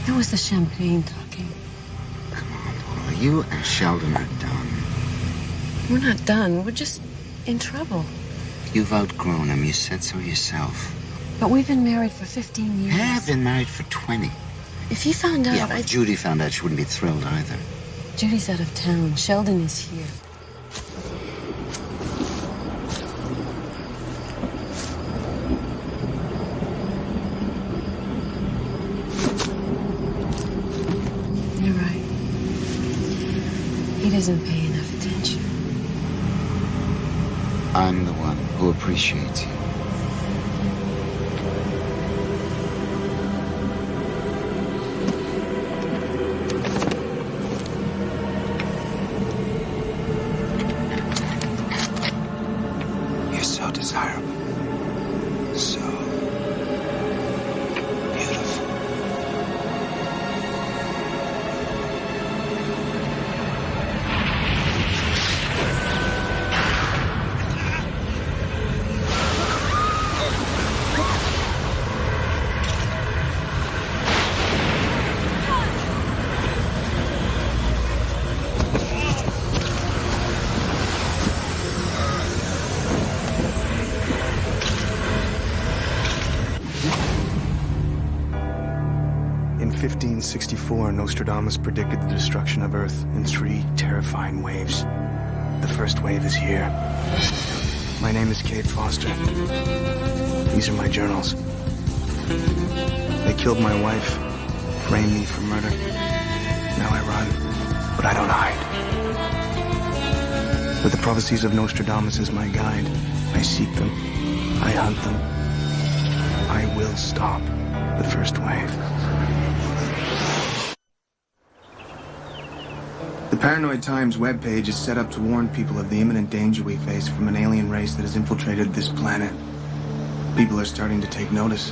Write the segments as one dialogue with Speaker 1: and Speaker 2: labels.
Speaker 1: It was the champagne talking.
Speaker 2: Come on, Paula. You and Sheldon are done.
Speaker 1: We're not done. We're just in trouble.
Speaker 2: You've outgrown him. You said so yourself.
Speaker 1: But we've been married for 15 years.
Speaker 2: I've been married for 20.
Speaker 1: If he found out,
Speaker 2: Yeah, well, Judy found out, she wouldn't be thrilled either.
Speaker 1: Judy's out of town. Sheldon is here. You're right. He doesn't pay enough attention.
Speaker 2: I'm the one who appreciates you. You're so desirable. So beautiful.
Speaker 3: In 1564, Nostradamus predicted the destruction of Earth in 3 terrifying waves. The first wave is here. My name is Kate Foster. These are my journals. They killed my wife, framed me for murder. Now I run, but I don't hide. With the prophecies of Nostradamus as my guide, I seek them, I hunt them. I will stop the first wave. The Paranoid Times webpage is set up to warn people of the imminent danger we face from an alien race that has infiltrated this planet. People are starting to take notice.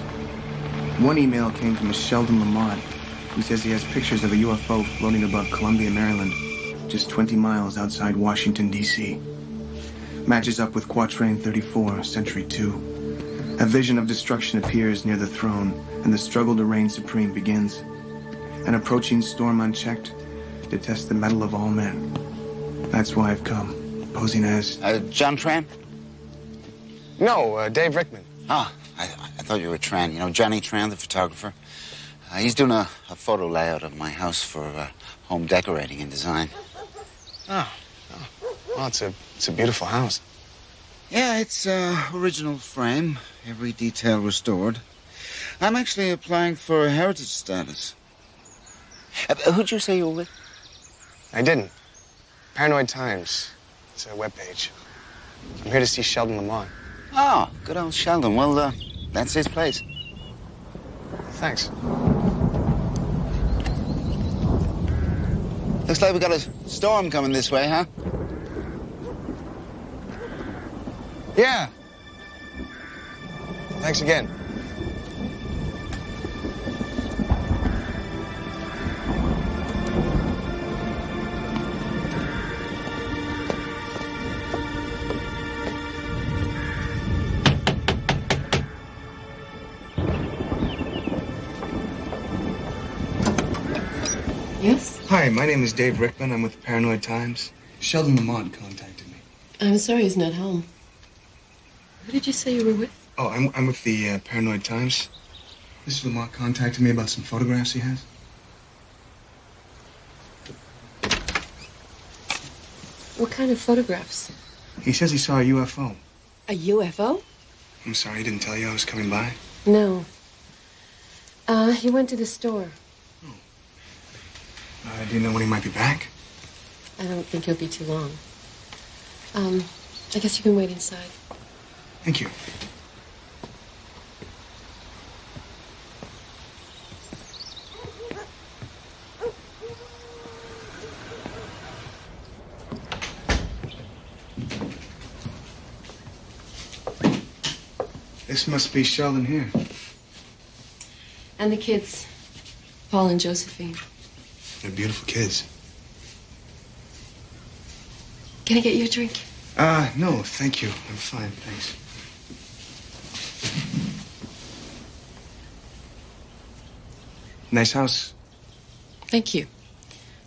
Speaker 3: One email came from a Sheldon Lamont, who says he has pictures of a UFO floating above Columbia, Maryland, just 20 miles outside Washington, D.C. Matches up with Quatrain 34, Century 2. A vision of destruction appears near the throne, and the struggle to reign supreme begins. An approaching storm unchecked to test the mettle of all men. That's why I've come, posing as...
Speaker 2: John Tran?
Speaker 3: No, Dave Rickman.
Speaker 2: Oh, I thought you were Tran. You know, Johnny Tran, the photographer. He's doing a photo layout of my house for home decorating and design.
Speaker 3: Oh. Well, it's a beautiful house.
Speaker 2: Yeah, it's original frame, every detail restored. I'm actually applying for heritage status. Who'd you say you were with?
Speaker 3: I didn't. Paranoid Times. It's a webpage. I'm here to see Sheldon Lamont.
Speaker 2: Oh, good old Sheldon. Well, that's his place.
Speaker 3: Thanks.
Speaker 2: Looks like we got a storm coming this way, huh?
Speaker 3: Yeah. Thanks again.
Speaker 1: Yes?
Speaker 3: Hi, my name is Dave Rickman. I'm with the Paranoid Times. Sheldon Lamont contacted me.
Speaker 1: I'm sorry he's not home. Who did you say you were with?
Speaker 3: Oh, I'm with the Paranoid Times. Mr. Lamont contacted me about some photographs he has.
Speaker 1: What kind of photographs?
Speaker 3: He says he saw a UFO.
Speaker 1: A UFO?
Speaker 3: I'm sorry, he didn't tell you I was coming by.
Speaker 1: No. He went to the store.
Speaker 3: Do you know when he might be back?
Speaker 1: I don't think he'll be too long. I guess you can wait inside.
Speaker 3: Thank you. This must be Sheldon here.
Speaker 1: And the kids, Paul and Josephine.
Speaker 3: They're beautiful kids.
Speaker 1: Can I get you a drink?
Speaker 3: No, thank you. I'm fine, thanks. Nice house,
Speaker 1: Thank you.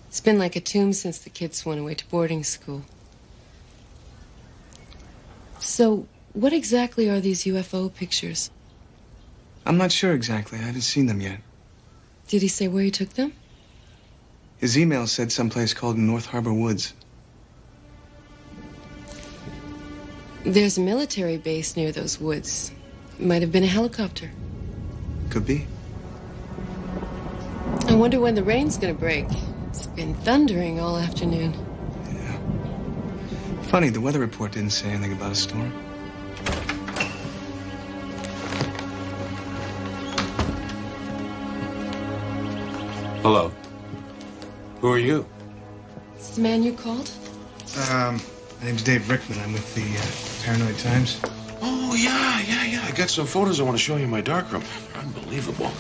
Speaker 1: It's been like a tomb since the kids went away to boarding school. So, what exactly are these UFO pictures?
Speaker 3: I'm not sure exactly. I haven't seen them yet.
Speaker 1: Did he say where he took them?
Speaker 3: His email said someplace called North Harbor Woods.
Speaker 1: There's a military base near those woods. Might have been a helicopter.
Speaker 3: Could be.
Speaker 1: I wonder when the rain's gonna break. It's been thundering all afternoon.
Speaker 3: Yeah. Funny, the weather report didn't say anything about a storm.
Speaker 4: Hello. Who are you?
Speaker 1: It's the man you called?
Speaker 3: My name's Dave Rickman. I'm with the Paranoid Times.
Speaker 4: Oh, yeah. I got some photos I want to show you in my darkroom. Unbelievable.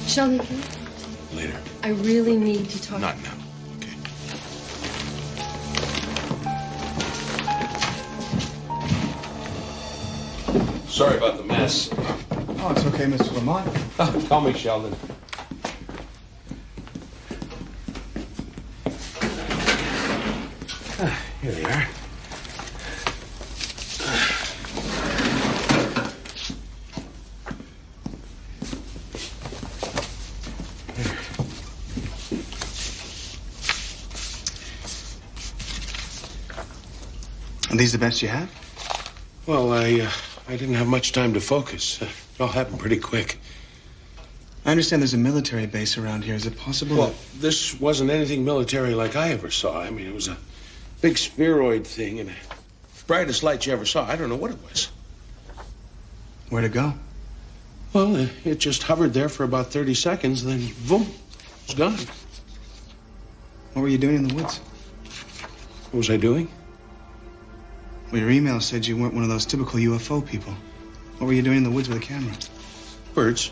Speaker 1: Sheldon, can you?
Speaker 4: Later.
Speaker 1: I really need to talk.
Speaker 4: Not now. Okay. Sorry about the mess.
Speaker 3: Oh, it's okay, Mr. Lamont.
Speaker 4: Call me Sheldon. Here they are.
Speaker 3: Are these the best you have?
Speaker 4: Well, I didn't have much time to focus. It all happened pretty quick.
Speaker 3: I understand there's a military base around here. Is it possible
Speaker 4: Well, this wasn't anything military like I ever saw. I mean, it was a big spheroid thing and the brightest light you ever saw. I don't know what it was.
Speaker 3: Where'd it go?
Speaker 4: Well, it just hovered there for about 30 seconds, then boom, it was gone.
Speaker 3: What were you doing in the woods?
Speaker 4: What was I doing?
Speaker 3: Well, your email said you weren't one of those typical UFO people. What were you doing in the woods with a camera?
Speaker 4: Birds.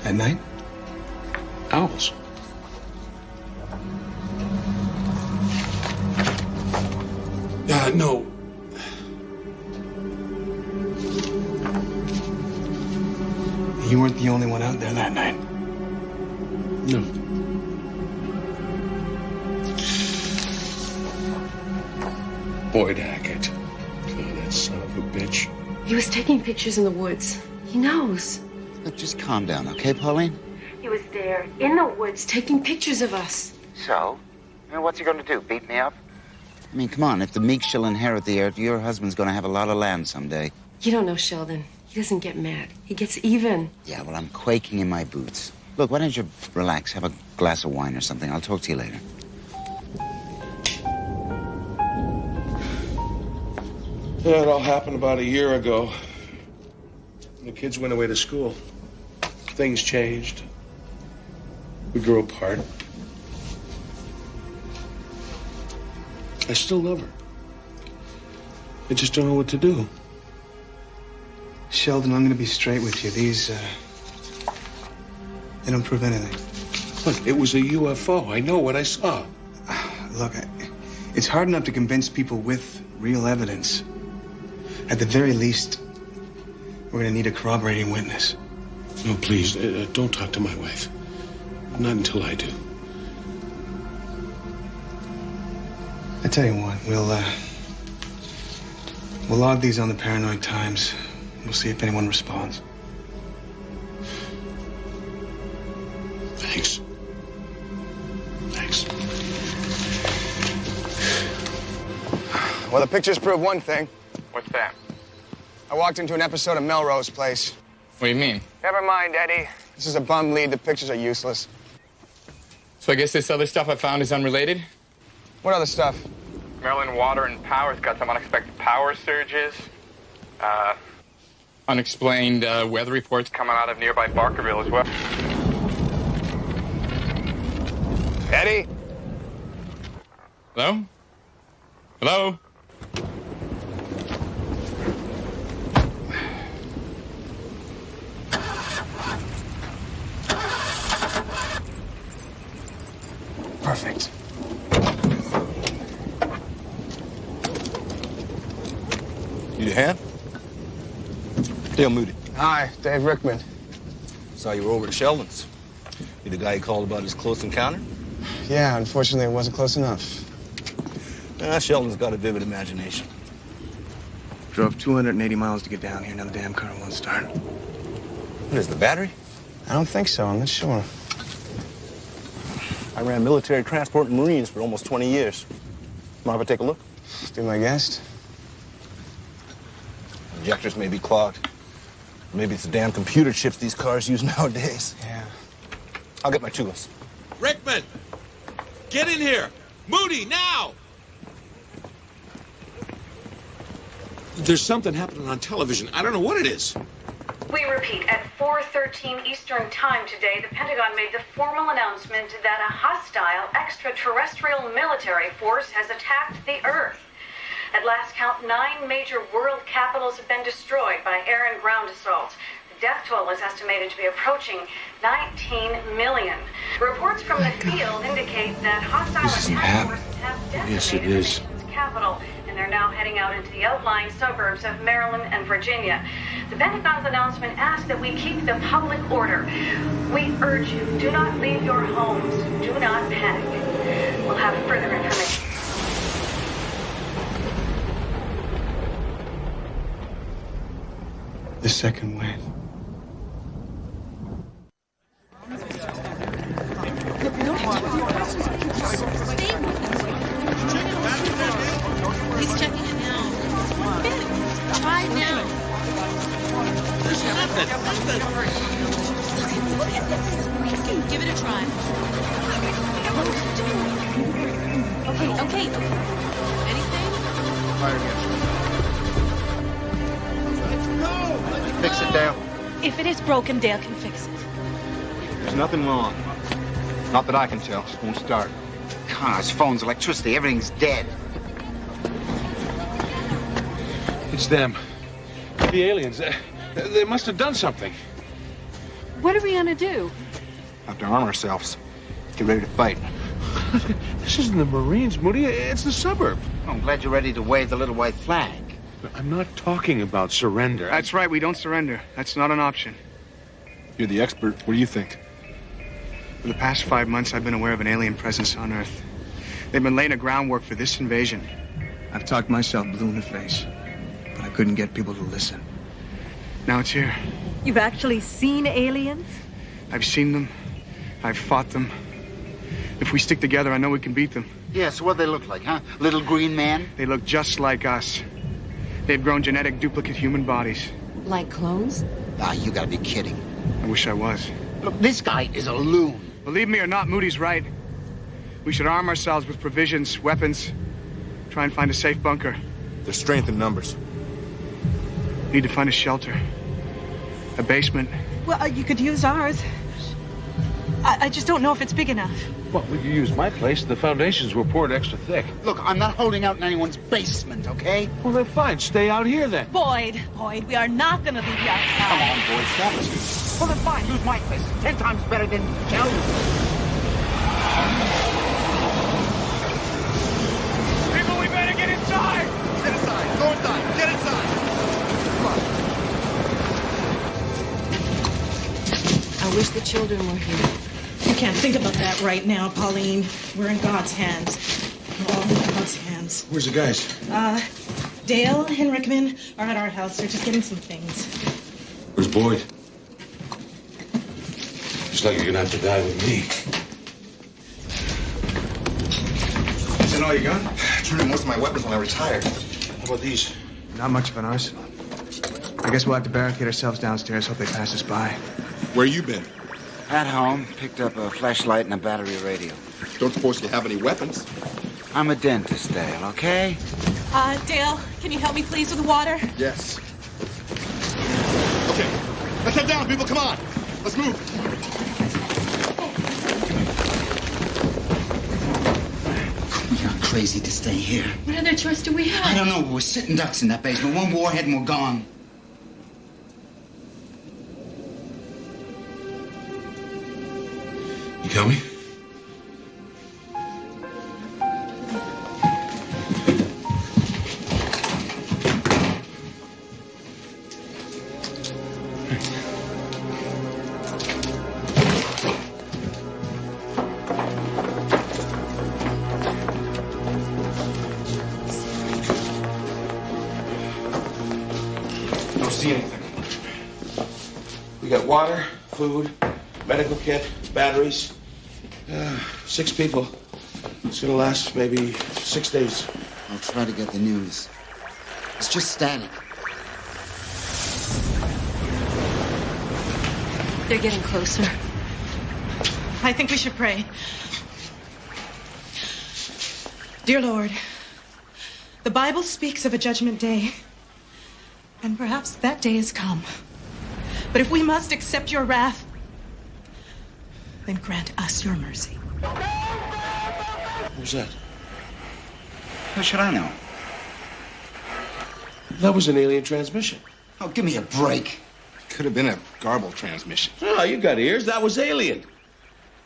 Speaker 3: At night?
Speaker 4: Owls. No.
Speaker 3: You weren't the only one out there that night.
Speaker 4: No. Boyd Hackett. Oh, that son of a bitch.
Speaker 1: He was taking pictures in the woods. He knows.
Speaker 2: Look, just calm down, okay, Pauline?
Speaker 1: He was there in the woods taking pictures of us.
Speaker 2: So? What's he going to do, beat me up? I mean, come on, if the meek shall inherit the earth, your husband's going to have a lot of land someday.
Speaker 1: You don't know Sheldon. He doesn't get mad. He gets even.
Speaker 2: Yeah, well, I'm quaking in my boots. Look, why don't you relax, have a glass of wine or something? I'll talk to you later.
Speaker 4: Yeah, it all happened about a year ago. The kids went away to school. Things changed. We grew apart. I still love her. I just don't know what to do.
Speaker 3: Sheldon, I'm going to be straight with you. These, they don't prove anything.
Speaker 4: Look, it was a UFO. I know what I saw.
Speaker 3: Look, it's hard enough to convince people with real evidence. At the very least, we're going to need a corroborating witness.
Speaker 4: No, please, don't talk to my wife. Not until I do.
Speaker 3: I tell you what, we'll log these on the Paranoid Times. We'll see if anyone responds.
Speaker 4: Thanks. Thanks.
Speaker 5: Well, the pictures prove one thing.
Speaker 6: What's that?
Speaker 5: I walked into an episode of Melrose Place.
Speaker 6: What do you mean?
Speaker 5: Never mind, Eddie. This is a bum lead. The pictures are useless.
Speaker 6: So I guess this other stuff I found is unrelated?
Speaker 5: What other stuff?
Speaker 6: Maryland Water and Power's got some unexpected power surges. Unexplained weather reports coming out of nearby Barkerville as well.
Speaker 5: Eddie?
Speaker 6: Hello? Hello?
Speaker 3: Perfect.
Speaker 7: Need a hand? Dale Moody.
Speaker 5: Hi, Dave Rickman.
Speaker 7: Saw you were over at Sheldon's. You the guy you called about his close encounter?
Speaker 5: Yeah, unfortunately, it wasn't close enough.
Speaker 7: Sheldon's got a vivid imagination.
Speaker 3: Drove 280 miles to get down here. Now the damn car won't start.
Speaker 7: What is the battery?
Speaker 5: I don't think so. I'm not sure.
Speaker 7: I ran military transport and Marines for almost 20 years. Mind if I take a look?
Speaker 5: Just do my guest.
Speaker 7: Injectors may be clogged. Maybe it's the damn computer chips these cars use nowadays.
Speaker 5: Yeah.
Speaker 7: I'll get my tools.
Speaker 8: Rickman! Get in here! Moody, now! There's something happening on television. I don't know what it is.
Speaker 9: We repeat, at 4:13 Eastern Time today, the Pentagon made the formal announcement that a hostile extraterrestrial military force has attacked the Earth. At last count, 9 major world capitals have been destroyed by air and ground assaults. The death toll is estimated to be approaching 19 million. Reports from the field indicate that hostile attack forces have decimated
Speaker 8: Yes, it
Speaker 9: the
Speaker 8: is.
Speaker 9: nation's capital, and they're now heading out into the outlying suburbs of Maryland and Virginia. The Pentagon's announcement asks that we keep the public order. We urge you, do not leave your homes. Do not panic. We'll have further information.
Speaker 3: The second wave.
Speaker 1: He's checking it now. Try now.
Speaker 8: There's nothing.
Speaker 1: Give it a try. Okay. Anything?
Speaker 2: Fix it, Dale.
Speaker 10: If it is broken, Dale can fix it.
Speaker 5: There's nothing wrong. Not that I can tell. It won't start.
Speaker 2: Cars, phones, electricity, everything's dead.
Speaker 8: It's them. The aliens. They must have done something.
Speaker 10: What are we gonna do?
Speaker 5: Have to arm ourselves. Get ready to fight.
Speaker 8: This isn't the Marines, Moody. It's the suburb.
Speaker 2: I'm glad you're ready to wave the little white flag.
Speaker 8: I'm not talking about surrender.
Speaker 3: That's right, we don't surrender. That's not an option.
Speaker 5: You're the expert. What do you think?
Speaker 3: For the past 5 months, I've been aware of an alien presence on Earth. They've been laying a groundwork for this invasion. I've talked myself blue in the face, but I couldn't get people to listen. Now it's here.
Speaker 10: You've actually seen aliens?
Speaker 3: I've seen them. I've fought them. If we stick together, I know we can beat them.
Speaker 2: Yeah, so what they look like, huh? Little green man?
Speaker 3: They look just like us. They've grown genetic duplicate human bodies.
Speaker 1: Like clones?
Speaker 2: Ah, you gotta be kidding.
Speaker 3: I wish I was.
Speaker 2: Look, this guy is a loon.
Speaker 3: Believe me or not, Moody's right. We should arm ourselves with provisions, weapons, try and find a safe bunker.
Speaker 7: There's strength in numbers.
Speaker 3: Need to find a shelter. A basement.
Speaker 10: Well, you could use ours. I just don't know if it's big enough.
Speaker 8: Well, we could use my place. The foundations were poured extra thick.
Speaker 2: Look, I'm not holding out in anyone's basement, okay?
Speaker 8: Well, then fine. Stay out here, then.
Speaker 10: Boyd, we are not gonna leave you outside.
Speaker 2: Come on, boys, promise me. Well, then fine, use my place. 10 times better than Sheldon.
Speaker 8: People, we better get inside!
Speaker 5: Get inside. Go inside. Get inside.
Speaker 1: I wish the children were here.
Speaker 11: You can't think about that right now, Pauline. We're in God's hands. We're all in God's hands.
Speaker 8: Where's the guys?
Speaker 11: Dale and Rickman are at our house. They're just getting some things.
Speaker 8: Where's Boyd? Looks like you're gonna have to die with me.
Speaker 5: Is that all you got? I turned in most of my weapons when I retired.
Speaker 8: How about these?
Speaker 3: Not much of an arsenal. I guess we'll have to barricade ourselves downstairs, hope they pass us by.
Speaker 5: Where you been?
Speaker 2: At home, picked up a flashlight and a battery radio.
Speaker 5: Don't suppose you have any weapons?
Speaker 2: I'm a dentist, Dale, okay?
Speaker 10: Dale, can you help me please with the water?
Speaker 5: Yes. Okay. Let's head down, people. Come on. Let's move.
Speaker 2: You're crazy to stay here.
Speaker 1: What other choice do we have?
Speaker 2: I don't know. We're sitting ducks in that basement. One warhead and we're gone.
Speaker 8: You coming?
Speaker 4: We got water, food, medical kit, batteries. 6 people. It's gonna last maybe 6 days.
Speaker 2: I'll try to get the news. It's just static.
Speaker 1: They're getting closer.
Speaker 11: I think we should pray. Dear Lord, the Bible speaks of a judgment day, and perhaps that day has come. But if we must accept your wrath, then grant us your mercy.
Speaker 4: Who's that?
Speaker 2: How should I know?
Speaker 4: That was an alien transmission.
Speaker 2: Oh, give me a break.
Speaker 7: Could have been a garbled transmission.
Speaker 4: Oh, you got ears. That was alien.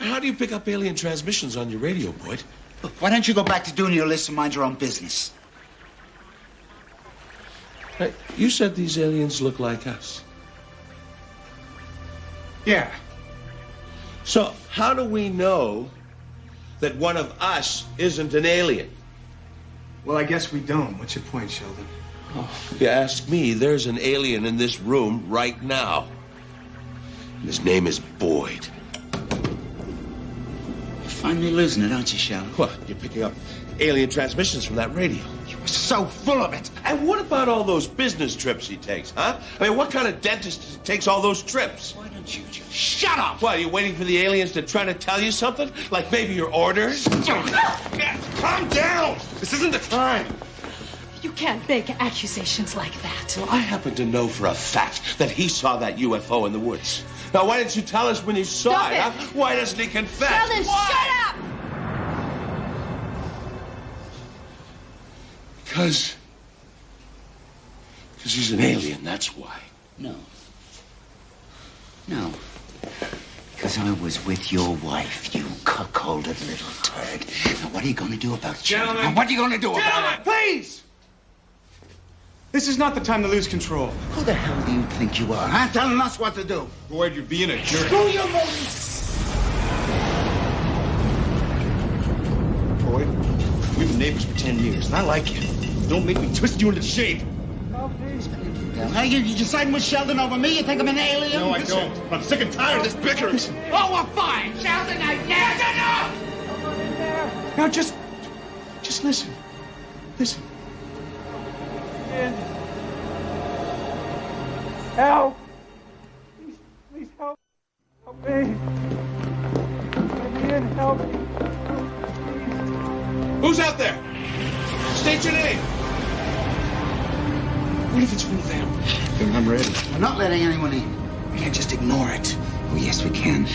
Speaker 4: How do you pick up alien transmissions on your radio, Boyd?
Speaker 2: Look, why don't you go back to doing your list and mind your own business?
Speaker 4: Hey, you said these aliens look like us.
Speaker 3: Yeah.
Speaker 4: So how do we know that one of us isn't an alien?
Speaker 3: Well, I guess we don't. What's your point, Sheldon?
Speaker 4: Oh, if you ask me, there's an alien in this room right now. And his name is Boyd.
Speaker 2: You're finally losing it, aren't you, Sheldon?
Speaker 4: What? You're picking up alien transmissions from that radio.
Speaker 2: You were so full of it.
Speaker 4: And what about all those business trips he takes, huh? I mean, what kind of dentist takes all those trips?
Speaker 2: Why don't you just shut up?
Speaker 4: What, are you waiting for the aliens to try to tell you something? Like maybe your orders?
Speaker 7: Calm down! This isn't the time!
Speaker 11: You can't make accusations like that.
Speaker 4: Well, I happen to know for a fact that he saw that UFO in the woods. Now, why didn't you tell us when you saw it, huh? Why doesn't he confess?
Speaker 1: Sheldon, shut up!
Speaker 4: Because he's an alien, that's why.
Speaker 2: No. No. Because I was with your wife, you cuckolded little turd. Now, what are you going to do about it?
Speaker 3: Gentlemen.
Speaker 2: Now, what are you going to do about it?
Speaker 3: Please! This is not the time to lose control.
Speaker 2: Who the hell do you think you are, huh? Telling us what to do.
Speaker 7: Boyd, you're being a jerk.
Speaker 2: Screw your motive.
Speaker 7: Boyd, we've been neighbors for 10 years, and I like you. Don't make me twist you into shape.
Speaker 2: Now, you deciding with Sheldon over me? You think I'm an alien?
Speaker 7: No, I don't. I'm sick and tired of this bickering.
Speaker 2: Oh, well, fine. Sheldon, I guess enough!
Speaker 3: Now, just listen. Listen.
Speaker 12: Help! Please help. Help me. Ian, help me.
Speaker 4: Who's out there? State your name. What if it's one of them?
Speaker 2: Then I'm ready. We're not letting anyone in. We can't just ignore it. Oh, yes, we can.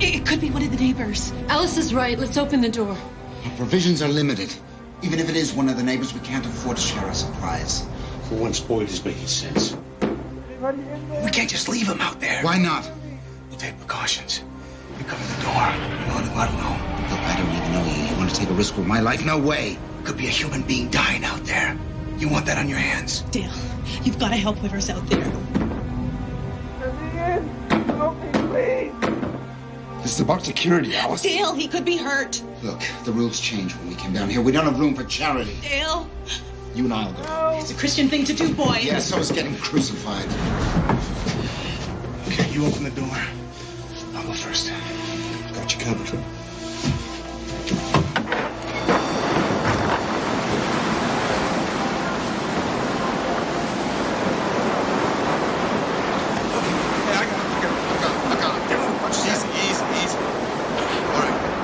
Speaker 11: It could be one of the neighbors.
Speaker 1: Alice is right. Let's open the door.
Speaker 2: Our provisions are limited. Even if it is one of the neighbors, we can't afford to share our supplies.
Speaker 4: For once, Boyd is making sense.
Speaker 3: We can't just leave him out there.
Speaker 2: Why not?
Speaker 3: We'll take precautions. We cover the door. I don't know.
Speaker 2: Look, I don't even know you. You want to take a risk with my life? No way.
Speaker 3: Could be a human being dying out there. You want that on your hands?
Speaker 11: Dale, you've got to help whoever's out there.
Speaker 12: Ian, help me, please.
Speaker 7: This is about security, Alice.
Speaker 11: Dale, he could be hurt.
Speaker 2: Look, the rules changed when we came down here. We don't have room for charity.
Speaker 11: Dale.
Speaker 7: You and I'll go.
Speaker 11: It's a Christian thing to do, boy.
Speaker 2: Yeah, so is getting crucified.
Speaker 3: Okay, you open the door. I'll go first. Got you covered.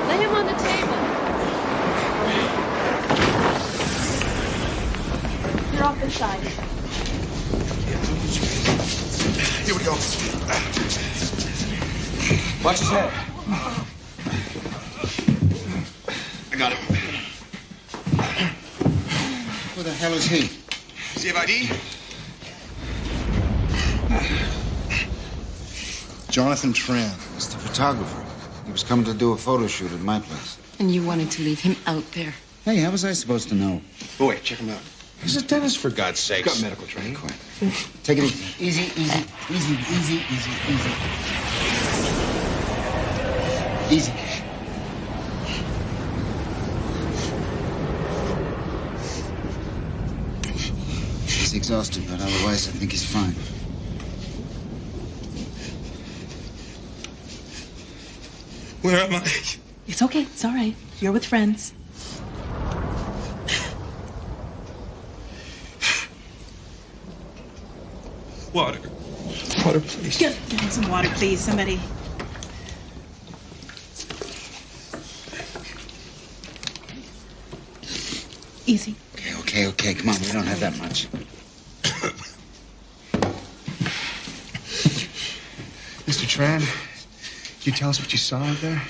Speaker 1: Lay him on the table.
Speaker 11: You're off this side.
Speaker 7: Here we go.
Speaker 4: Watch his head.
Speaker 7: I got it.
Speaker 2: Who the hell is he?
Speaker 7: Does he have ID? Jonathan Tran.
Speaker 2: It's the photographer. He was coming to do a photo shoot at my place.
Speaker 1: And you wanted to leave him out there.
Speaker 2: Hey, how was I supposed to know?
Speaker 7: Oh, wait, check him out.
Speaker 4: He's a dentist, for God's sakes.
Speaker 7: Got medical training.
Speaker 2: Quiet. Take it easy. Easy. Easy. He's exhausted, but otherwise I think he's fine.
Speaker 13: Where am I?
Speaker 11: It's okay. It's all right. You're with friends.
Speaker 13: Water. Water, please.
Speaker 11: Get me some water, please. Somebody. Easy.
Speaker 2: Okay. Come on, we don't have that much.
Speaker 3: Mr. Tran, can you tell us what you saw out there?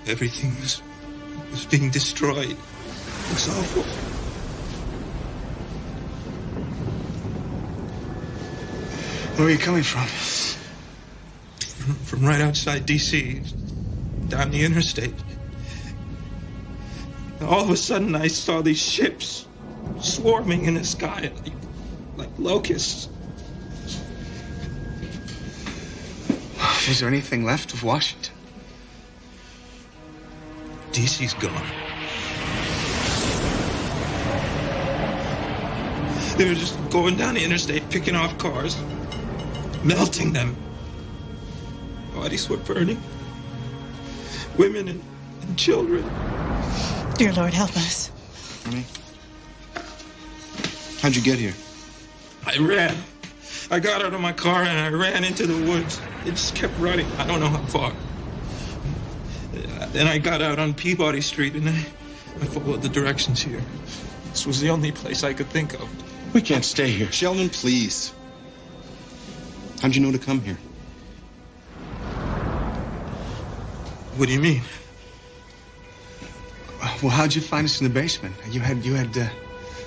Speaker 13: Everything was being destroyed. It was awful.
Speaker 3: Where are you coming from?
Speaker 13: From right outside D.C., down the interstate. All of a sudden, I saw these ships swarming in the sky like locusts.
Speaker 3: Is there anything left of Washington?
Speaker 13: D.C.'s gone. They were just going down the interstate, picking off cars, melting them. Bodies were burning. Women and children.
Speaker 11: Dear Lord, help us.
Speaker 3: Honey? How'd you get here?
Speaker 13: I ran. I got out of my car and I ran into the woods. It just kept running. I don't know how far. Then I got out on Peabody Street and I followed the directions here. This was the only place I could think of.
Speaker 3: We can't stay here.
Speaker 14: Sheldon, please. How'd you know to come here?
Speaker 13: What do you mean?
Speaker 3: Well, how'd you find us in the basement? You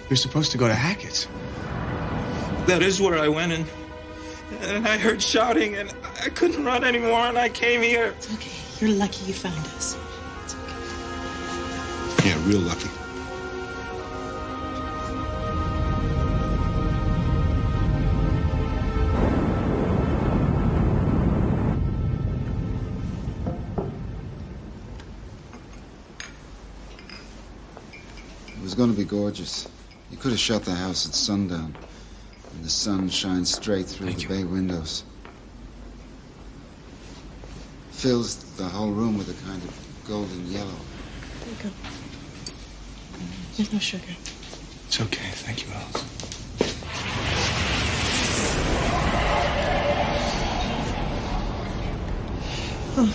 Speaker 3: were supposed to go to Hackett's.
Speaker 13: That is where I went and I heard shouting and I couldn't run anymore and I came here.
Speaker 11: It's okay. You're lucky you found us. It's okay.
Speaker 14: Yeah, real lucky.
Speaker 2: It was going to be gorgeous. You could have shut the house at sundown, and the sun shines straight through the bay windows. Fills the whole room with a kind of golden yellow.
Speaker 11: There you go. There's no sugar.
Speaker 3: It's okay. Thank you, Alice.
Speaker 11: Oh.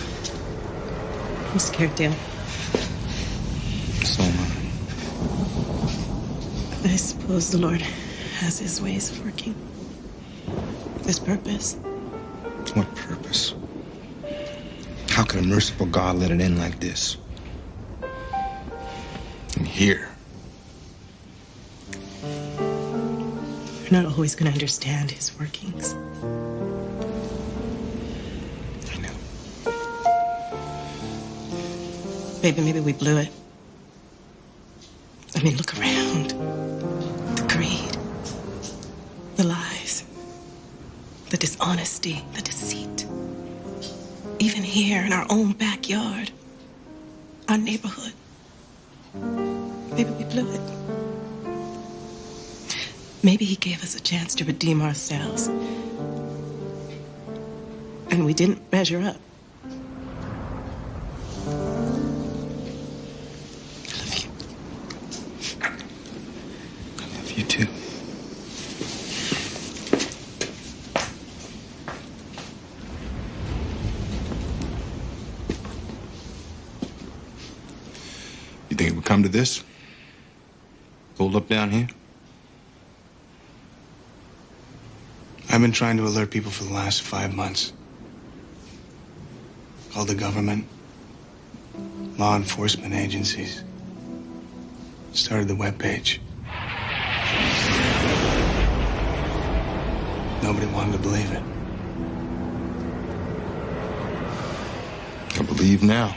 Speaker 11: I'm scared, Dale.
Speaker 14: So am I.
Speaker 11: I suppose the Lord has his ways of working. His purpose.
Speaker 14: What purpose? How could a merciful God let it end like this? And here.
Speaker 11: We're not always going to understand his workings.
Speaker 14: I know.
Speaker 11: Maybe we blew it. I mean, look around. The greed. The lies. The dishonesty. The deceit. Even here in our own backyard. Our neighborhood. Maybe we blew it. Maybe he gave us a chance to redeem ourselves. And we didn't measure up.
Speaker 14: You too. You think it would come to this? Hold up down here?
Speaker 3: I've been trying to alert people for the last 5 months. Called the government, law enforcement agencies. Started the webpage. Nobody wanted to believe it.
Speaker 14: I believe now.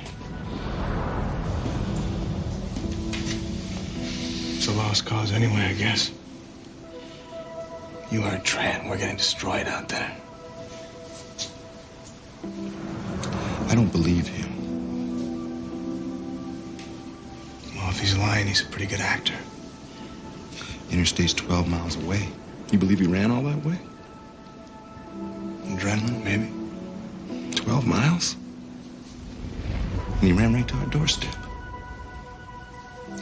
Speaker 3: It's a lost cause anyway, I guess. You heard Tran. We're getting destroyed out there.
Speaker 14: I don't believe him.
Speaker 3: Well, if he's lying, he's a pretty good actor.
Speaker 14: Interstate's 12 miles away. You believe he ran all that way?
Speaker 3: Adrenaline, maybe.
Speaker 14: 12 miles? And he ran right to our doorstep.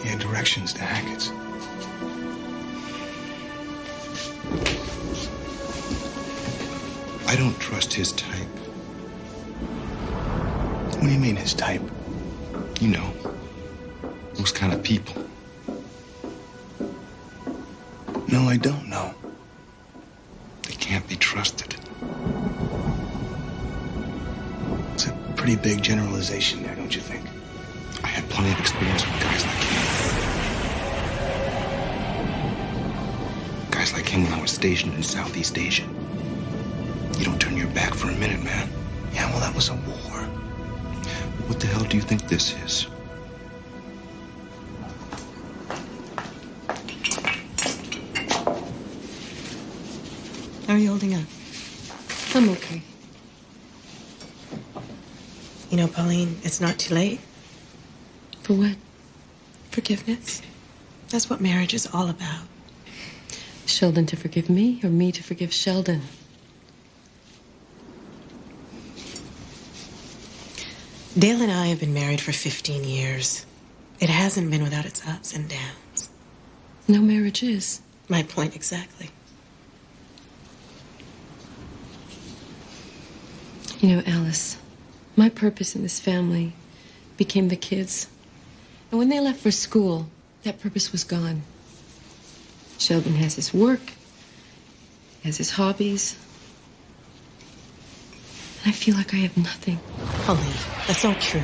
Speaker 3: He had directions to Hackett's.
Speaker 14: I don't trust his type.
Speaker 3: What do you mean, his type?
Speaker 14: You know, those kind of people.
Speaker 3: No, I don't know.
Speaker 14: They can't be trusted.
Speaker 3: It's a pretty big generalization there, don't you think?
Speaker 14: I had plenty of experience with guys like him. Guys like him when I was stationed in Southeast Asia. You don't turn your back for a minute, man.
Speaker 3: Yeah, well, that was a war.
Speaker 14: What the hell do you think this is?
Speaker 11: How are you holding up?
Speaker 1: I'm okay.
Speaker 11: You know, Pauline, it's not too late.
Speaker 1: For what?
Speaker 11: Forgiveness. That's what marriage is all about.
Speaker 1: Sheldon to forgive me or me to forgive Sheldon?
Speaker 11: Dale and I have been married for 15 years. It hasn't been without its ups and downs.
Speaker 1: No marriage is.
Speaker 11: My point exactly.
Speaker 1: You know, Alice, my purpose in this family became the kids. And when they left for school, that purpose was gone. Sheldon has his work, has his hobbies. And I feel like I have nothing.
Speaker 11: Pauline, that's not true.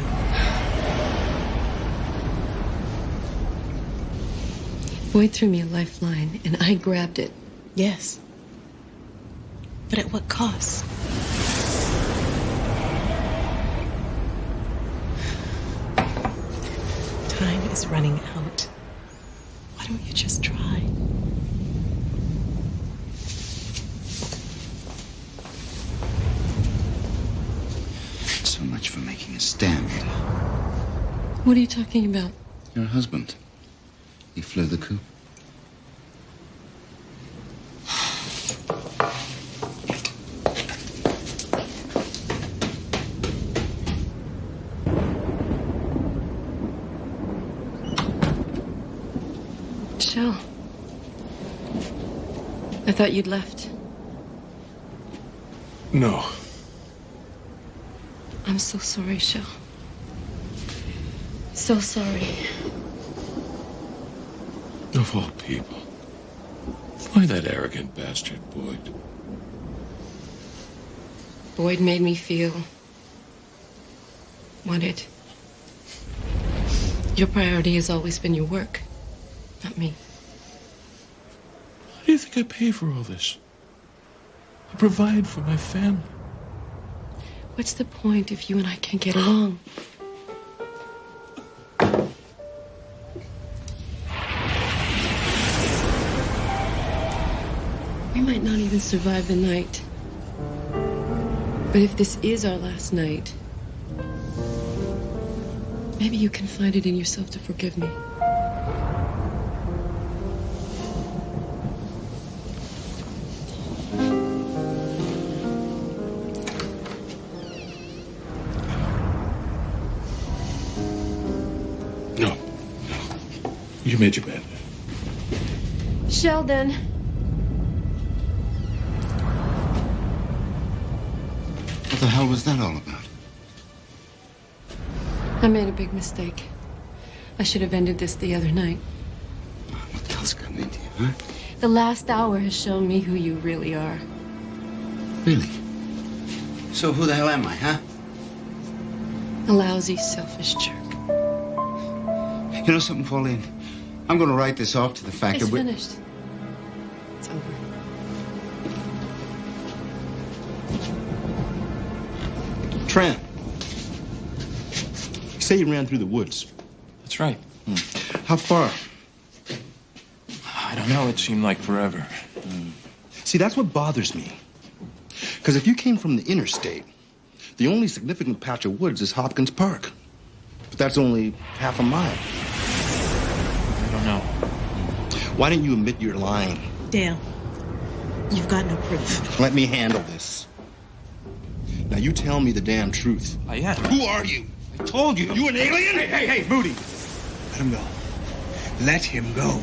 Speaker 1: Boyd threw me a lifeline, and I grabbed it.
Speaker 11: Yes. But at what cost? Time is running out. Why don't you just try?
Speaker 2: So much for making a stand.
Speaker 1: What are you talking about?
Speaker 2: Your husband. He flew the coop.
Speaker 1: Shell. I thought you'd left.
Speaker 4: No.
Speaker 1: I'm so sorry, Shell. So sorry.
Speaker 4: Of all people. Why that arrogant bastard, Boyd?
Speaker 1: Boyd made me feel wanted. Your priority has always been your work, not me.
Speaker 4: How do you think I pay for all this? I provide for my family.
Speaker 1: What's the point if you and I can't get along? We might not even survive the night. But if this is our last night, maybe you can find it in yourself to forgive me.
Speaker 4: No. You made your bed.
Speaker 1: Sheldon.
Speaker 2: What the hell was that all about?
Speaker 1: I made a big mistake. I should have ended this the other night.
Speaker 2: What the hell's gotten into you, huh?
Speaker 1: The last hour has shown me who you really are.
Speaker 2: Really? So who the hell am I, huh?
Speaker 1: A lousy, selfish jerk.
Speaker 2: You know something, Pauline? I'm going to write this off to the fact
Speaker 1: It's
Speaker 2: that we're...
Speaker 1: finished. It's over.
Speaker 7: Tran. You say you ran through the woods.
Speaker 8: That's right.
Speaker 7: How far?
Speaker 8: I don't know. It seemed like forever.
Speaker 7: See, that's what bothers me. Because if you came from the interstate, the only significant patch of woods is Hopkins Park. But that's only half a mile.
Speaker 8: I don't know.
Speaker 7: Why didn't you admit you're lying?
Speaker 11: Dale, you've got no proof.
Speaker 7: Let me handle this. Now you tell me the damn truth.
Speaker 8: I am.
Speaker 7: Who are you?
Speaker 8: I told you.
Speaker 7: You an alien?
Speaker 3: Hey, Moody. Let him go. Let him go.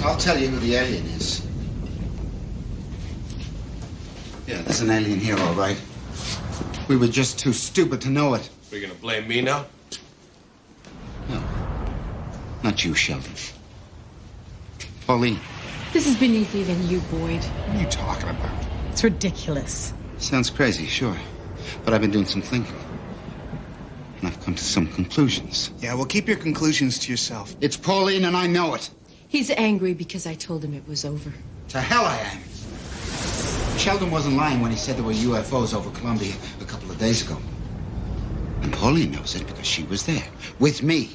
Speaker 2: I'll tell you who the alien is. Yeah, there's an alien here, all right. We were just too stupid to know it.
Speaker 4: Are you gonna blame me now?
Speaker 2: No. Not you, Sheldon. Pauline.
Speaker 1: This is beneath even you, Boyd.
Speaker 7: What are you talking about?
Speaker 11: It's ridiculous.
Speaker 2: Sounds crazy, sure. But I've been doing some thinking. And I've come to some conclusions.
Speaker 3: Yeah, well, keep your conclusions to yourself.
Speaker 2: It's Pauline, and I know it.
Speaker 1: He's angry because I told him it was over.
Speaker 2: To hell I am. Sheldon wasn't lying when he said there were UFOs over Columbia a couple of days ago. And Pauline knows it because she was there, with me.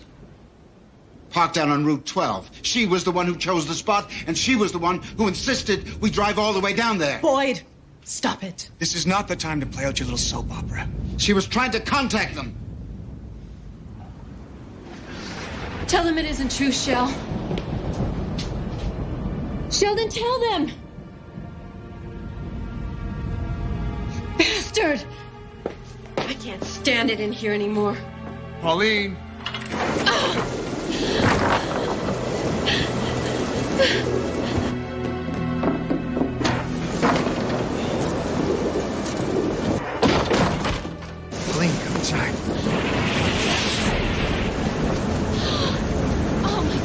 Speaker 2: Parked down on Route 12. She was the one who chose the spot, and she was the one who insisted we drive all the way down there.
Speaker 11: Boyd, stop it.
Speaker 3: This is not the time to play out your little soap opera.
Speaker 2: She was trying to contact them.
Speaker 1: Tell them it isn't true, Shell. Sheldon, tell them! Bastard! I can't stand it in here anymore.
Speaker 3: Pauline! Pauline, come inside.
Speaker 1: Oh, my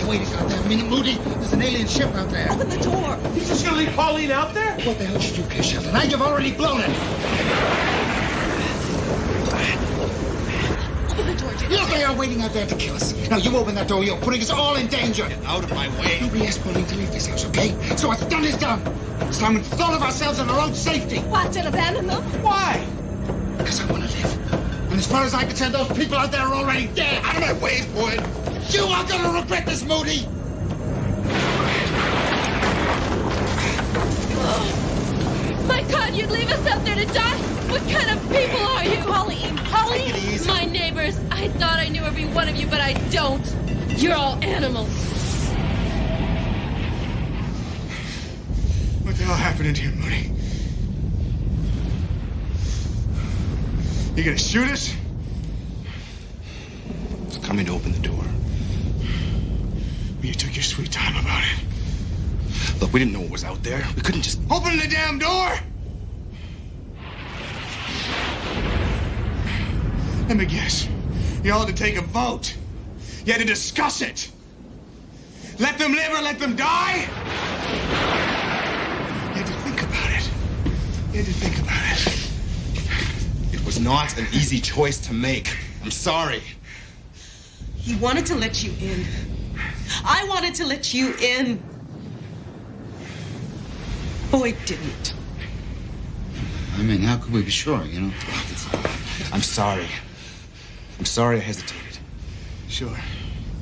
Speaker 2: Wait a goddamn minute, Moody. There's an alien ship out there.
Speaker 11: Open the door.
Speaker 4: You just gonna leave Pauline out there?
Speaker 2: What the hell should you care, Sheldon? Now you've already blown it.
Speaker 11: Open the door, Jim.
Speaker 2: Look, they are waiting out there to kill us. Now you open that door, you're putting us all in danger.
Speaker 7: Get out of my way.
Speaker 2: Nobody asked Pauline to leave this house, okay? So what's done is done. It's time we thought of ourselves and our own safety.
Speaker 11: What, to abandon them?
Speaker 2: Why? Because I want to live. And as far as I can tell, those people out there are already dead.
Speaker 7: Out of my way, Boyd.
Speaker 2: You are going to regret this, Moody.
Speaker 1: My God, you'd leave us out there to die? What kind of people are you?
Speaker 11: Pauline!
Speaker 2: Take it easy.
Speaker 1: My neighbors. I thought I knew every one of you, but I don't. You're all animals.
Speaker 3: What the hell happened in here, Moody? You gonna shoot us?
Speaker 7: It's coming to open the door.
Speaker 3: You took your sweet time about it.
Speaker 7: Look, we didn't know what was out there. We couldn't just...
Speaker 3: Open the damn door! Let me guess. You all had to take a vote. You had to discuss it. Let them live or let them die? You had to think about it. You had to think about it.
Speaker 7: It was not an easy choice to make. I'm sorry.
Speaker 11: He wanted to let you in. I wanted to let you in. Boyd didn't.
Speaker 2: I mean, how could we be sure, you know?
Speaker 7: I'm sorry. I'm sorry I hesitated.
Speaker 3: Sure.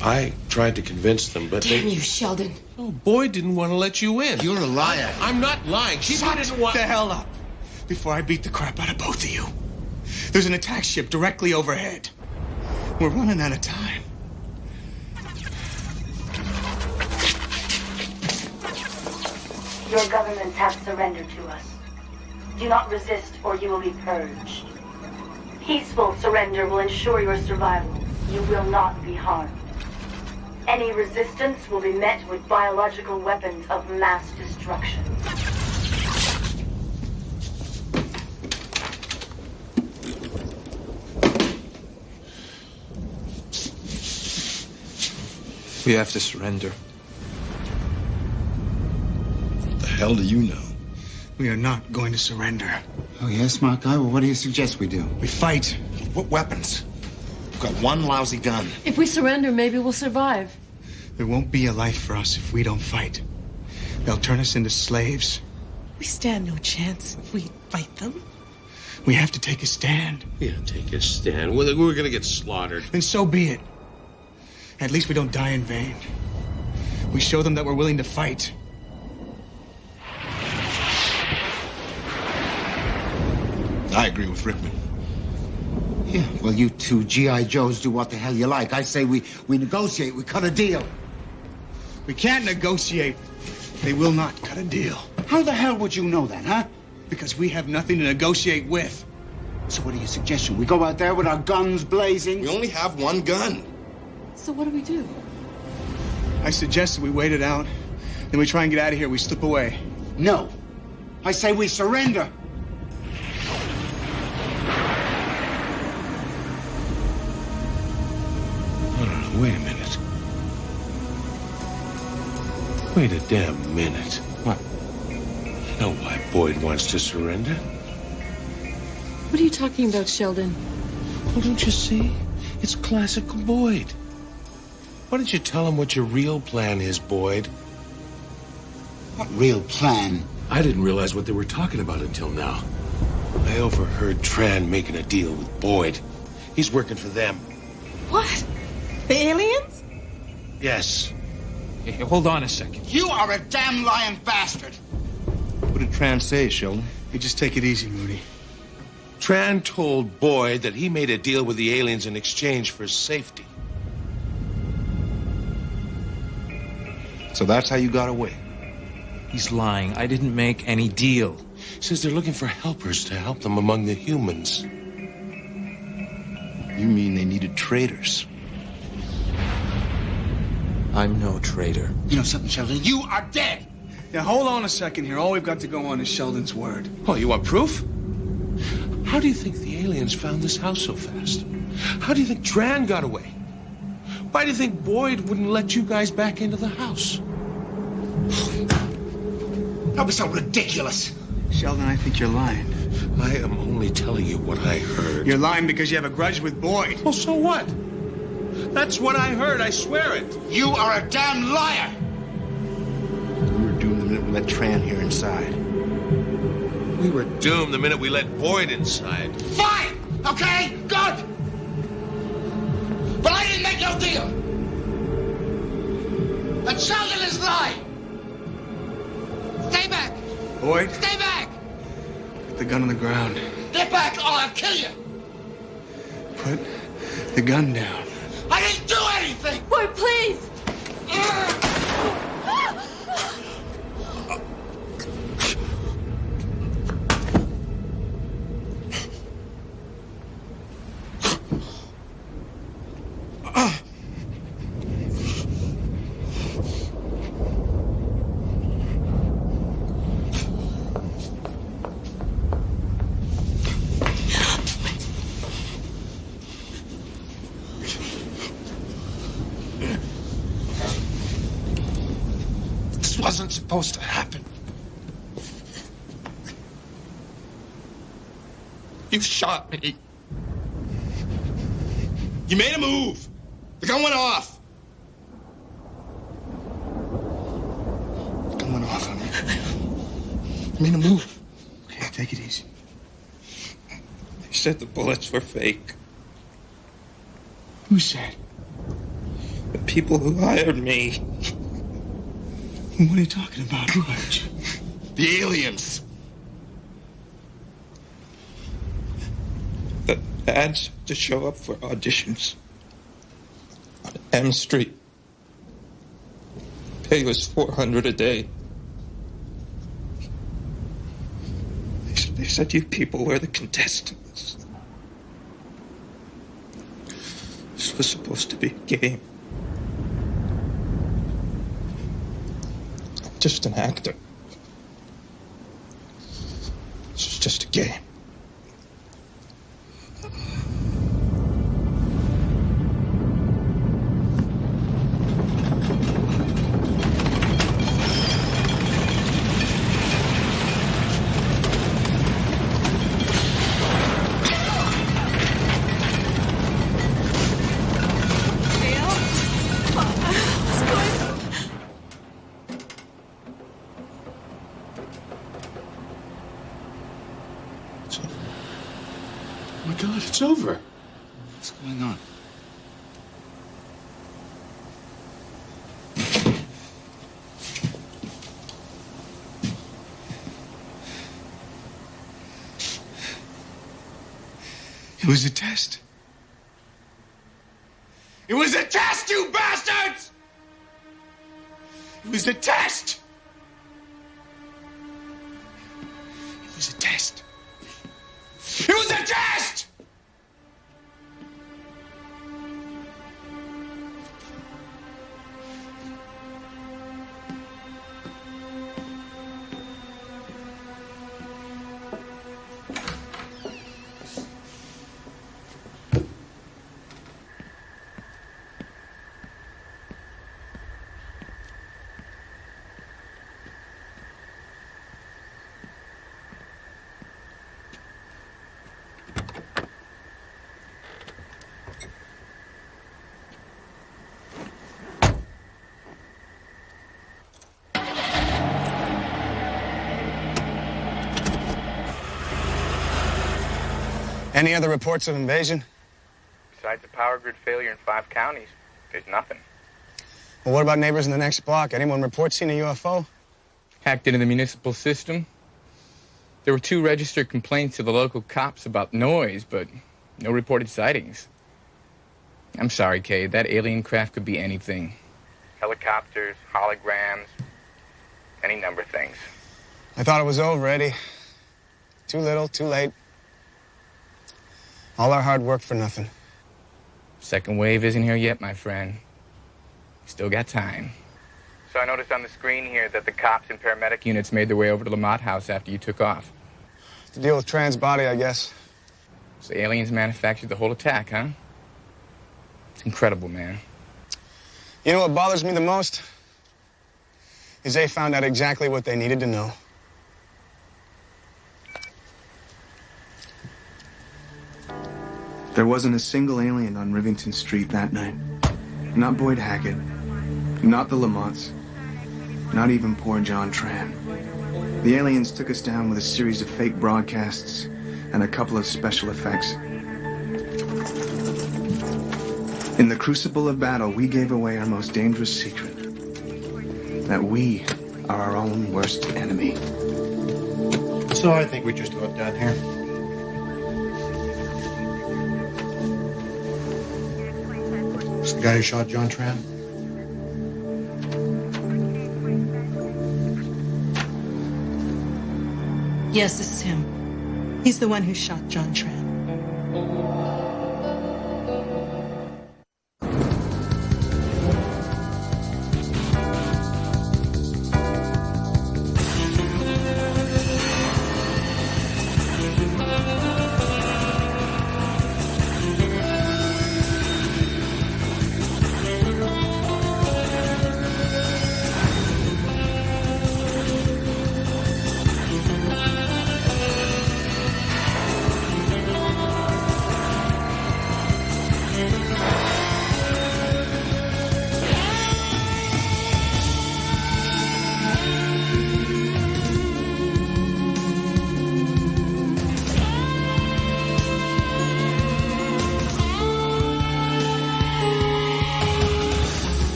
Speaker 4: I tried to convince them, but
Speaker 1: Damn you, Sheldon.
Speaker 4: Oh, Boyd didn't want to let you in.
Speaker 2: You're a liar.
Speaker 4: I'm not lying. She
Speaker 3: Shut
Speaker 4: didn't want...
Speaker 3: the hell up before I beat the crap out of both of you. There's an attack ship directly overhead. We're running out of time.
Speaker 9: Your governments have surrendered to us. Do not resist or you will be purged. Peaceful surrender will ensure your survival. You will not be harmed. Any resistance will be met with biological weapons of mass destruction.
Speaker 13: We have to surrender.
Speaker 7: What the hell do you know?
Speaker 3: We are not going to surrender.
Speaker 2: Oh, yes, smart guy? Well, what do you suggest we do?
Speaker 3: We fight.
Speaker 7: What weapons? We've got one lousy gun.
Speaker 1: If we surrender, maybe we'll survive.
Speaker 3: There won't be a life for us if we don't fight. They'll turn us into slaves.
Speaker 11: We stand no chance if we fight them.
Speaker 3: We have to take a stand.
Speaker 4: Yeah, take a stand. We're gonna get slaughtered.
Speaker 3: Then so be it. At least we don't die in vain. We show them that we're willing to fight.
Speaker 7: I agree with Rickman.
Speaker 2: Yeah, well, you two G.I. Joes do what the hell you like. I say we negotiate, we cut a deal.
Speaker 3: We can't negotiate. They will not cut a deal.
Speaker 2: How the hell would you know that, huh?
Speaker 3: Because we have nothing to negotiate with.
Speaker 2: So what are your suggestions? We go out there with our guns blazing?
Speaker 7: We only have one gun.
Speaker 1: So what do we do?
Speaker 3: I suggested we wait it out, then we try and get out of here. We slip away.
Speaker 2: No. I say we surrender.
Speaker 4: Wait a minute. Wait a damn minute.
Speaker 2: What?
Speaker 4: I know why Boyd wants to surrender.
Speaker 1: What are you talking about, Sheldon?
Speaker 4: Well, don't you see? It's classical Boyd. Why don't you tell him what your real plan is, Boyd?
Speaker 2: What real plan?
Speaker 4: I didn't realize what they were talking about until now. I overheard Tran making a deal with Boyd. He's working for them.
Speaker 11: What? The aliens?
Speaker 4: Yes.
Speaker 13: Hey, hold on a second.
Speaker 2: You are a damn lying bastard.
Speaker 7: What did Tran say, Sheldon?
Speaker 3: Hey, just take it easy, Moody.
Speaker 4: Tran told Boyd that he made a deal with the aliens in exchange for safety.
Speaker 7: So that's how you got away?
Speaker 13: He's lying. I didn't make any deal.
Speaker 4: He says they're looking for helpers to help them among the humans.
Speaker 7: You mean they needed traitors?
Speaker 13: I'm no traitor.
Speaker 2: You know something, Sheldon? You are dead!
Speaker 3: Now, hold on a second here. All we've got to go on is Sheldon's word.
Speaker 4: Oh, you want proof? How do you think the aliens found this house so fast? How do you think Tran got away? Why do you think Boyd wouldn't let you guys back into the house?
Speaker 2: Don't be so ridiculous.
Speaker 3: Sheldon, I think you're lying.
Speaker 4: I am only telling you what I heard.
Speaker 3: You're lying because you have a grudge with Boyd.
Speaker 4: Well, so what? That's what I heard, I swear it.
Speaker 2: You are a damn liar!
Speaker 7: We were doomed the minute we let Tran here inside.
Speaker 4: We were doomed the minute we let Boyd inside.
Speaker 2: Fine! Okay? Good! But I didn't make no deal! And Sheldon is lying! Stay back!
Speaker 3: Boyd?
Speaker 2: Stay back!
Speaker 3: Put the gun on the ground.
Speaker 2: Get back or I'll kill you!
Speaker 3: Put the gun down.
Speaker 2: I didn't do anything!
Speaker 1: Boyd, please!
Speaker 2: Wasn't supposed to happen.
Speaker 13: You shot me.
Speaker 7: You made a move. The gun went off. The gun went off on me. You made a move.
Speaker 3: Okay, take it easy.
Speaker 13: They said the bullets were fake.
Speaker 3: Who said?
Speaker 13: The people who hired me.
Speaker 3: What are you talking about, George?
Speaker 7: The aliens.
Speaker 13: The ads to show up for auditions on M Street. Pay was $400 a day. They said you people were the contestants. This was supposed to be a game. Just an actor. This is just a game.
Speaker 4: Oh my God, it's over.
Speaker 2: What's going on?
Speaker 3: It was a test. It was a test, you bastards! It was a test! It was a test. It was a test! Any other reports of invasion?
Speaker 6: Besides the power grid failure in 5 counties, there's nothing.
Speaker 3: Well, what about neighbors in the next block? Anyone report seeing a UFO?
Speaker 6: Hacked into the municipal system. There were 2 registered complaints to the local cops about noise, but no reported sightings. I'm sorry, Kay. That alien craft could be anything. Helicopters, holograms, any number of things.
Speaker 3: I thought it was over, Eddie. Too little, too late. All our hard work for nothing.
Speaker 6: Second wave isn't here yet, my friend. Still got time. So I noticed on the screen here that the cops and paramedic units made their way over to Lamont House after you took off.
Speaker 3: To deal with Tran's body, I guess.
Speaker 6: So the aliens manufactured the whole attack, huh? It's incredible, man.
Speaker 3: You know what bothers me the most? Is they found out exactly what they needed to know. There wasn't a single alien on Rivington Street that night. Not Boyd Hackett, not the Lamonts, not even poor John Tran. The aliens took us down with a series of fake broadcasts and a couple of special effects. In the crucible of battle, we gave away our most dangerous secret. That we are our own worst enemy.
Speaker 7: So I think we just go down here. It's the guy who shot John Tran?
Speaker 11: Yes, this is him. He's the one who shot John Tran.